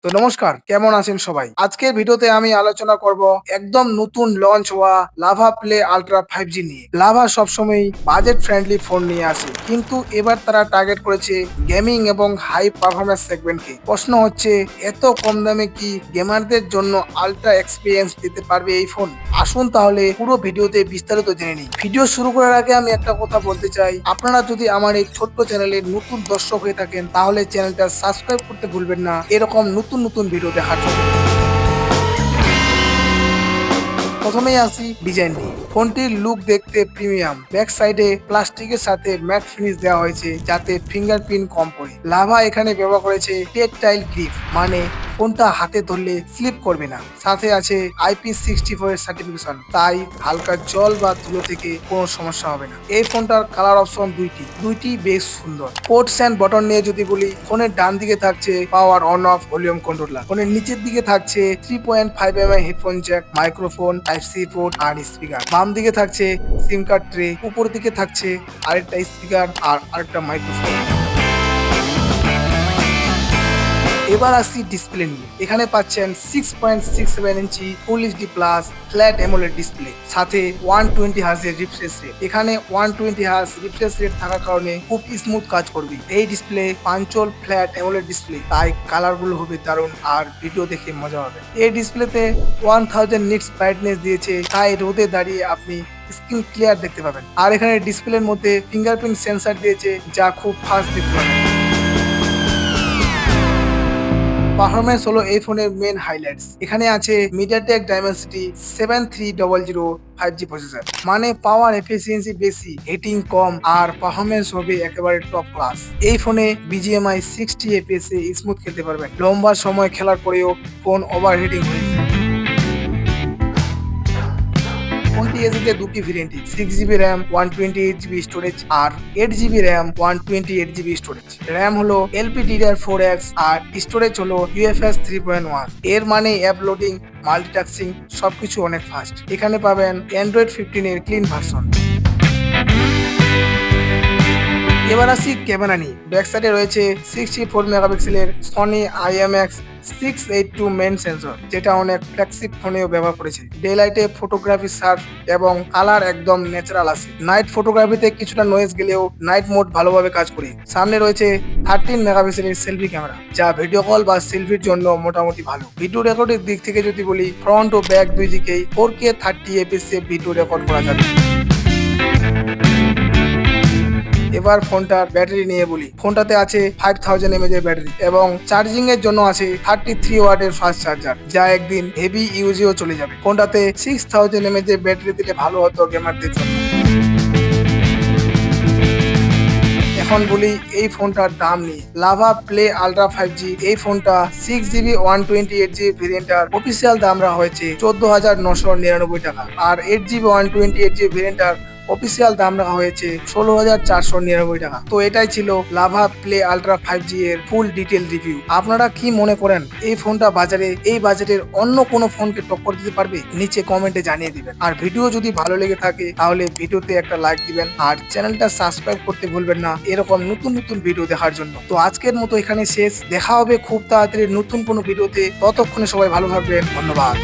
তো নমস্কার, কেমন আছেন সবাই? আজকের ভিডিওতে আমি আলোচনা করব একদম নতুন লঞ্চ হওয়া লাভা প্লে আল্ট্রা 5G নিয়ে। লাভা সবসময়ই বাজেট ফ্রেন্ডলি ফোন নিয়ে আসে, কিন্তু এবার তারা টার্গেট করেছে গেমিং এবং হাই পারফরম্যান্স সেগমেন্টকে। প্রশ্ন হচ্ছে, এত কম দামে কি গেমারদের জন্য আল্ট্রা এক্সপিরিয়েন্স দিতে পারবে এই ফোন? আসুন তাহলে পুরো ভিডিওতে বিস্তারিত জেনে নিই। ভিডিও শুরু করার আগে আমি একটা কথা বলতে চাই, আপনারা যদি আমার এই ছোট্ট চ্যানেলের নতুন দর্শক হয়ে থাকেন তাহলে চ্যানেলটা সাবস্ক্রাইব করতে ভুলবেন না এরকম নতুন নতুন ভিডিও দেখার জন্য। প্রথমেই আসি ডিজাইন নিয়ে। ফোনটির লুক দেখতে প্রিমিয়াম। ব্যাক সাইডে প্লাস্টিকের সাথে ম্যাট ফিনিশ দেওয়া হয়েছে যাতে ফিঙ্গারপ্রিন্ট কম পড়ে। লাভা এখানে ব্যবহার করেছে টেকটাইল গ্রিপ, মানে ফোনটা হাতে ধরলে স্লিপ করবে না। সাথে আছে IP64 এর সার্টিফিকেশন, তাই হালকা জল বা ধুলো থেকে কোনো সমস্যা হবে না। এই ফোনটার কালার অপশন দুইটি বেশ সুন্দর। পোর্টস অ্যান্ড বটন নিয়ে যদি বলি, ফোনের ডান দিকে থাকছে power on off volume controller. ফোনের নিচের দিকে থাকছে 3.5 mm headphone jack, microphone, type C port আর স্পিকার। বাম দিকে থাকছে সিম কার্ড ট্রে, উপর দিকে থাকছে আরেকটা স্পিকার আর আরেকটা মাইক্রোফোন। এবার আসছি ডিসপ্লে নিয়ে। এখানে পাচ্ছেন 6.67 inch full HD plus flat AMOLED display, সাথে 120 হার্জ রিফ্রেশ রেট। এখানে 120 হার্জ রিফ্রেশ রেট থাকার কারণে খুব স্মুথ কাজ করবে। এই ডিসপ্লে পাঞ্চল ফ্ল্যাট অ্যামোলেড ডিসপ্লে, তাই কালার গুলো হবে দারুণ আর ভিডিও দেখে মজা হবে। এই ডিসপ্লেতে 1000 নিটস ব্রাইটনেস দিয়েছে, তাই রোদে দাঁড়িয়ে আপনি স্ক্রিন ক্লিয়ার দেখতে পাবেন। আর এখানে ডিসপ্লের মধ্যে ফিঙ্গারপ্রিন্ট সেন্সর দিয়েছে, যা খুব ফাস্ট দেখতে পাবেন। পারফরমেন্স হলো এই ফোনের মেন হাইলাইটস। এখানে আছে মিডিয়াটেক ডাইমেনসিটি 7300 5G প্রসেসর, মানে পাওয়ার এফিসিয়েন্সি বেশি, হিটিং কম আর পারফরমেন্স হবে একেবারে টপ ক্লাস। এই ফোনে BGMI 60 FPS এ স্মুথ খেলতে পারবেন। লম্বা সময় খেলার পরেও ফোন ওভারহিটিং হয়নি। ফোনটি এসেছে দুটি ভেরিয়েন্টে, 6GB র্যাম 128GB স্টোরেজ আর 8GB RAM 128GB storage. RAM হলো LPDDR4X আর স্টোরেজ হলো UFS 3.1। এর মানে অ্যাপ লোডিং, মাল্টিটাস্কিং সবকিছু অনেক ফাস্ট। এখানে পাবেন অ্যান্ড্রয়েড 15 এর ক্লিন ভার্সন। এবার আসি ক্যামেরা নিয়ে। ব্যাক সাইডে রয়েছে 64 মেগাপিক্সেলের সনি IMX682 মেইন সেন্সর, যেটা অনেক ফ্ল্যাগশিপ ফোনেও ব্যবহার করেছে। ডে লাইটে ফটোগ্রাফি শার্প এবং কালার একদম ন্যাচারাল আসে। নাইট ফটোগ্রাফিতে কিছুটা নয়েজ গেলেও নাইট মোড ভালোভাবে কাজ করে। সামনে রয়েছে 13 মেগাপিক্সেলের সেলফি ক্যামেরা, যা ভিডিও কল বা সেলফির জন্য মোটামুটি ভালো। ভিডিও রেকর্ডের দিক থেকে যদি বলি, ফ্রন্ট ও ব্যাক দুই দিকেই 4K 30 fps এ ভিডিও রেকর্ড করা যাবে। এবার ফোনটার ব্যাটারি নিয়ে বলি। ফোনটাতে আছে 5000 mAh এর ব্যাটারি এবং চার্জিং এর জন্য আছে 33 ওয়াটের ফাস্ট চার্জার, যা একদিন হেভি ইউজেও চলে যাবে। ফোনটাতে 6000 mAh এর ব্যাটারি দিলে ভালো হতো গেমারদের জন্য। এখন বলি এই ফোনটার দাম নিয়ে। লাভা প্লে আল্ট্রা 5G এই ফোনটা 6GB 128GB ভেরিয়েন্টার অফিসিয়াল দাম রাখা হয়েছে 14,999 টাকা, আর 8GB 128GB ভেরিয়েন্টার অফিসিয়াল দাম রাখা হয়েছে 16,499 টাকা। তো এটাই ছিল লাভা প্লে আল্ট্রা 5G এর ফুল ডিটেল রিভিউ। আপনারা কি মনে করেন এই ফোনটা বাজারে এই বাজেটের অন্য কোনো ফোনকে টক্কর দিতে পারবে? নিচে কমেন্টে জানিয়ে দিবেন। আর ভিডিও যদি ভালো লেগে থাকে তাহলে ভিডিওতে একটা লাইক দিবেন আর চ্যানেলটা সাবস্ক্রাইব করতে ভুলবেন না এরকম নতুন নতুন ভিডিও দেখার জন্য। তো আজকের মতো এখানে শেষ। দেখা হবে খুব তাড়াতাড়ি নতুন কোনো ভিডিওতে। ততক্ষণে সবাই ভালো থাকবেন। ধন্যবাদ।